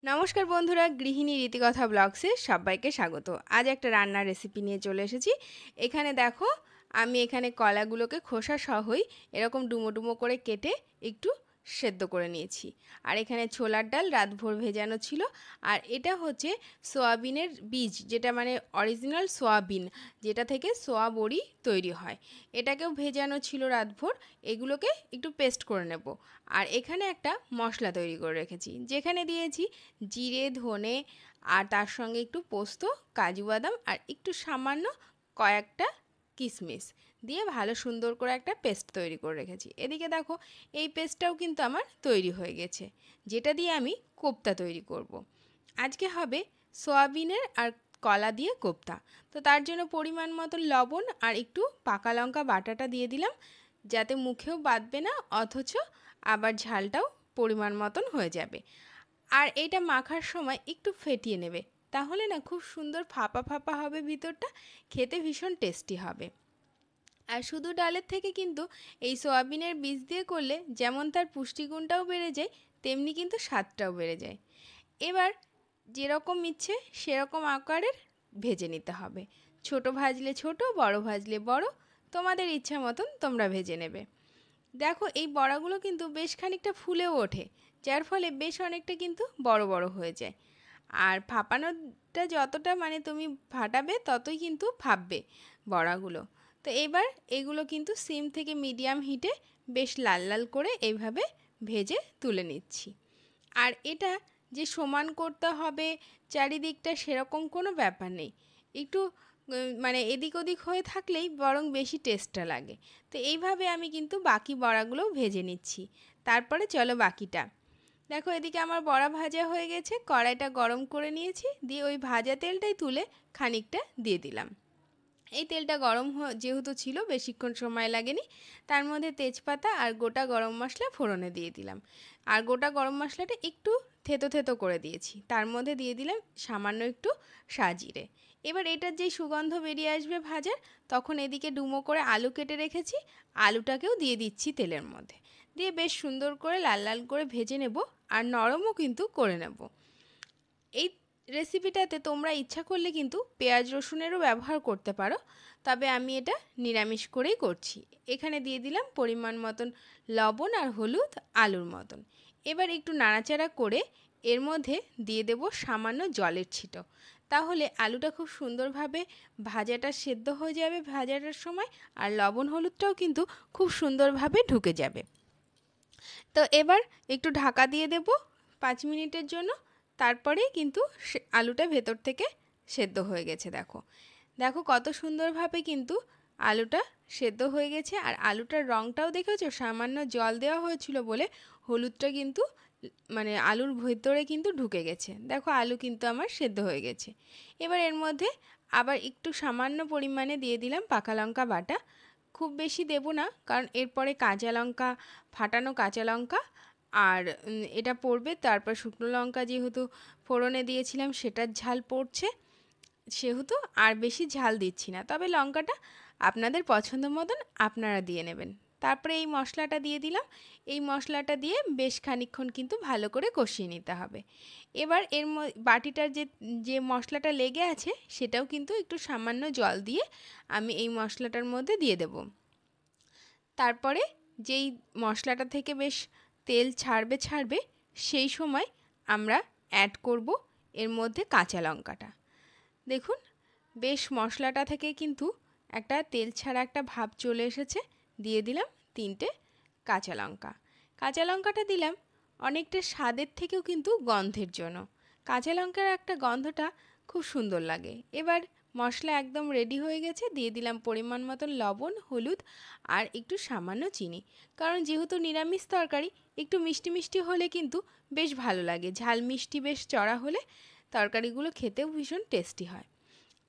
নমস্কার বন্ধুরা, গৃহিণী রীতিকথা ব্লগসে সবাইকে স্বাগত। আজ একটা রান্নার রেসিপি নিয়ে চলে এসেছি। এখানে দেখো, আমি এখানে কলাগুলোকে খোসা সহই এরকম ডুমো ডুমো করে কেটে একটু সেদ্ধ করে নিয়েছি। আর এখানে ছোলার ডাল রাতভর ভেজানো ছিল। আর এটা হচ্ছে সোয়াবিনের বীজ, যেটা মানে অরিজিনাল সোয়াবিন, যেটা থেকে সোয়া বড়ি তৈরি হয়। এটাকেও ভেজানো ছিল রাতভর। এগুলোকে একটু পেস্ট করে নেব। আর এখানে একটা মশলা তৈরি করে রেখেছি, যেখানে দিয়েছি জিরে, ধনে, আর তার সঙ্গে একটু পোস্ত, কাজু বাদাম আর একটু সামান্য কয়েকটা কিশমিশ দিয়ে ভালো সুন্দর করে একটা পেস্ট তৈরি করে রেখেছি। এদিকে দেখো, এই পেস্টটাও কিন্তু আমার তৈরি হয়ে গেছে, যেটা দিয়ে আমি কোপ্তা তৈরি করব। আজকে হবে সয়াবিনের আর কলা দিয়ে কোপ্তা। তো তার জন্য পরিমাণ মতো লবণ আর একটু পাকা লঙ্কা বাটাটা দিয়ে দিলাম, যাতে মুখেও বাঁধবে না, অথচ আবার ঝালটাও পরিমাণ মতন হয়ে যাবে। আর এইটা মাখার সময় একটু ফেটিয়ে নেবে, তাহলে না খুব সুন্দর ফাঁপা ফাঁপা হবে ভিতরটা, খেতে ভীষণ টেস্টি হবে। আর শুধু ডালের থেকে কিন্তু এই সোয়াবিনের বীজ দিয়ে করলে যেমন তার পুষ্টিগুণটাও বেড়ে যায়, তেমনি কিন্তু স্বাদটাও বেড়ে যায়। এবার যেরকম ইচ্ছে সেরকম আকারের ভেজে নিতে হবে। ছোট ভাজলে ছোট, বড় ভাজলে বড়, তোমাদের ইচ্ছা মতন তোমরা ভেজে নেবে। দেখো, এই বড়াগুলো কিন্তু বেশ খানিকটা ফুলেও ওঠে, যার ফলে বেশ অনেকটা কিন্তু বড় বড় হয়ে যায়। আর ফাটানোটা যতটা মানে তুমি ফাটাবে, ততই কিন্তু ফাটবে বড়াগুলো। তো এবার এগুলো কিন্তু সিম থেকে মিডিয়াম হিটে বেশ লাল লাল করে এইভাবে ভেজে তুলে নিচ্ছি। আর এটা যে সমান করতে হবে চারিদিকটা, সেরকম কোনো ব্যাপার নেই। একটু মানে এদিক ওদিক হয়ে থাকলেই বরং বেশি টেস্টটা লাগে। তো এইভাবে আমি কিন্তু বাকি বড়াগুলোও ভেজে নিচ্ছি। তারপরে চলো বাকিটা দেখো। এদিকে আমার বড়া ভাজা হয়ে গেছে, কড়াইটা গরম করে নিয়েছি, দিয়ে ওই ভাজা তেলটাই তুলে খানিকটা দিয়ে দিলাম। এই তেলটা গরম যেহেতু ছিল, বেশিক্ষণ সময় লাগেনি। তার মধ্যে তেজপাতা আর গোটা গরম মশলা ফোড়নে দিয়ে দিলাম। আর গোটা গরম মশলাটা একটু থেতো থেতো করে দিয়েছি, তার মধ্যে দিয়ে দিলাম সামান্য একটু সাজিরে। এবার এটার যেই সুগন্ধ বেরিয়ে আসবে ভাজার, তখন এদিকে ডুমো করে আলু কেটে রেখেছি, আলুটাকেও দিয়ে দিচ্ছি তেলের মধ্যে, দিয়ে বেশ সুন্দর করে লাল লাল করে ভেজে নেব। আর নরমও কিন্তু করে নেব। এই রেসিপিটাতে তোমরা ইচ্ছা করলে কিন্তু পেঁয়াজ রসুনেরও ব্যবহার করতে পারো, তবে আমি এটা নিরামিষ করেই করছি। এখানে দিয়ে দিলাম পরিমাণ মতন লবণ আর হলুদ আলুর মতন। এবার একটু নাড়াচাড়া করে এর মধ্যে দিয়ে দেব সামান্য জলের ছিটো, তাহলে আলুটা খুব সুন্দরভাবে ভাজাটা সেদ্ধ হয়ে যাবে ভাজাটার সময়, আর লবণ হলুদটাও কিন্তু খুব সুন্দরভাবে ঢুকে যাবে। তো এবার একটু ঢাকা দিয়ে দেব 5 মিনিটের জন্য। তারপরেই কিন্তু আলুটা ভেতর থেকে সেদ্ধ হয়ে গেছে। দেখো দেখো কত সুন্দরভাবে কিন্তু আলুটা সেদ্ধ হয়ে গেছে। আর আলুটার রঙটাও দেখেছো, সামান্য জল দেওয়া হয়েছিল বলে হলুদটা কিন্তু মানে আলুর ভেতরে কিন্তু ঢুকে গেছে। দেখো আলু কিন্তু আমার সেদ্ধ হয়ে গেছে। এবার এর মধ্যে আবার একটু সামান্য পরিমাণে দিয়ে দিলাম পাকা লঙ্কা বাটা। খুব বেশি দেব না, কারণ এরপরে কাঁচা লঙ্কা, ফাটানো কাঁচা লঙ্কা আর এটা পড়বে। তারপর শুকনো লঙ্কা যেহেতু ফোড়নে দিয়েছিলাম, সেটার ঝাল পড়ছে, সেহেতু আর বেশি ঝাল দিচ্ছি না। তবে লঙ্কাটা আপনাদের পছন্দ মতন আপনারা দিয়ে নেবেন। তারপরে এই মশলাটা দিয়ে দিলাম। এই মশলাটা দিয়ে বেশ খানিকক্ষণ কিন্তু ভালো করে কষিয়ে নিতে হবে। এবার এর বাটিটার যে যে মশলাটা লেগে আছে, সেটাও কিন্তু একটু সামান্য জল দিয়ে আমি এই মশলাটার মধ্যে দিয়ে দেব। তারপরে যেই মশলাটা থেকে বেশ তেল ছাড়বে সেই সময় আমরা অ্যাড করব এর মধ্যে কাঁচা লঙ্কাটা। দেখুন, বেশ মশলাটা থেকে কিন্তু একটা তেল ছাড়া একটা ভাব চলে এসেছে। দিয়ে দিলাম 3টে কাঁচা লঙ্কা। কাঁচা লঙ্কাটা দিলাম অনেকটা স্বাদের থেকেও কিন্তু গন্ধের জন্য। কাঁচা লঙ্কার একটা গন্ধটা খুব সুন্দর লাগে। এবার মশলা একদম রেডি হয়ে গেছে, দিয়ে দিলাম পরিমাণ মতন লবণ, হলুদ আর একটু সামান্য চিনি। কারণ যেহেতু নিরামিষ তরকারি, একটু মিষ্টি মিষ্টি হলে কিন্তু বেশ ভালো লাগে। ঝাল মিষ্টি বেশ চড়া হলে তরকারিগুলো খেতেও ভীষণ টেস্টি হয়।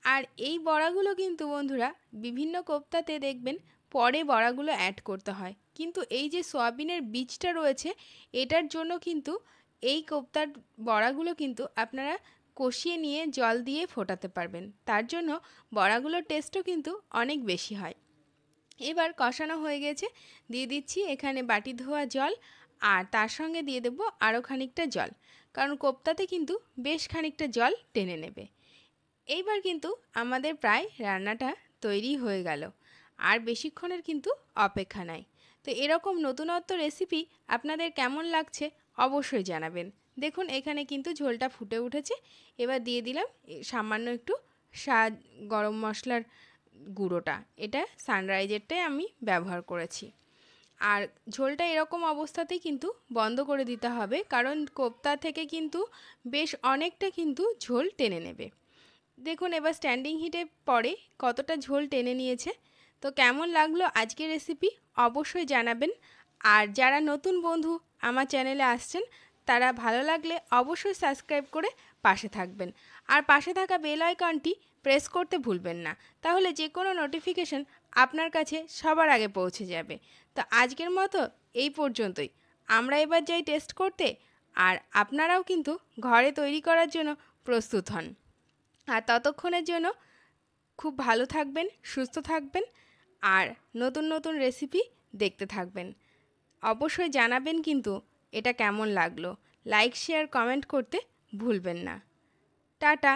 আর এই বড়াগুলো কিন্তু বন্ধুরা বিভিন্ন কোপ্তাতে দেখবেন পরে বড়াগুলো অ্যাড করতে হয়, কিন্তু এই যে সয়াবিনের বীজটা রয়েছে, এটার জন্য কিন্তু এই কোপ্তার বড়াগুলো কিন্তু আপনারা কষিয়ে নিয়ে জল দিয়ে ফোটাতে পারবেন। তার জন্য বড়াগুলোর টেস্টও কিন্তু অনেক বেশি হয়। এবার কষানো হয়ে গেছে, দিয়ে দিচ্ছি এখানে বাটি ধোয়া জল, আর তার সঙ্গে দিয়ে দেবো আরও খানিকটা জল। কারণ কোপ্তাতে কিন্তু বেশ খানিকটা জল টেনে নেবে। এইবার কিন্তু আমাদের প্রায় রান্নাটা তৈরি হয়ে গেল, আর বেশিক্ষণের কিন্তু অপেক্ষা নাই। তো এরকম নতুনত্ব রেসিপি আপনাদের কেমন লাগছে অবশ্যই জানাবেন। দেখুন এখানে কিন্তু ঝোলটা ফুটে উঠেছে। এবার দিয়ে দিলাম সামান্য একটু স্বাদ গরম মশলার গুঁড়োটা, এটা সানরাইজেরটাই আমি ব্যবহার করেছি। আর ঝোলটা এরকম অবস্থাতেই কিন্তু বন্ধ করে দিতে হবে, কারণ কোপ্তা থেকে কিন্তু বেশ অনেকটা কিন্তু ঝোল টেনে নেবে। দেখুন এবার স্ট্যান্ডিং হিটে পরে কতটা ঝোল টেনে নিয়েছে। তো কেমন লাগলো আজকের রেসিপি অবশ্যই জানাবেন। আর যারা নতুন বন্ধু আমার চ্যানেলে আসছেন, তারা ভালো লাগলে অবশ্যই সাবস্ক্রাইব করে পাশে থাকবেন। আর পাশে থাকা বেল আইকনটি প্রেস করতে ভুলবেন না, তাহলে যে কোনো নোটিফিকেশন আপনার কাছে সবার আগে পৌঁছে যাবে। তো আজকের মতো এই পর্যন্তই। আমরা এবার যাই টেস্ট করতে, আর আপনারাও কিন্তু ঘরে তৈরি করার জন্য প্রস্তুত হন। আর ততক্ষণের জন্য খুব ভালো থাকবেন, সুস্থ থাকবেন, আর নতুন নতুন রেসিপি দেখতে থাকবেন। অবশ্যই জানাবেন কিন্তু এটা কেমন লাগলো। লাইক শেয়ার কমেন্ট করতে ভুলবেন না। টাটা।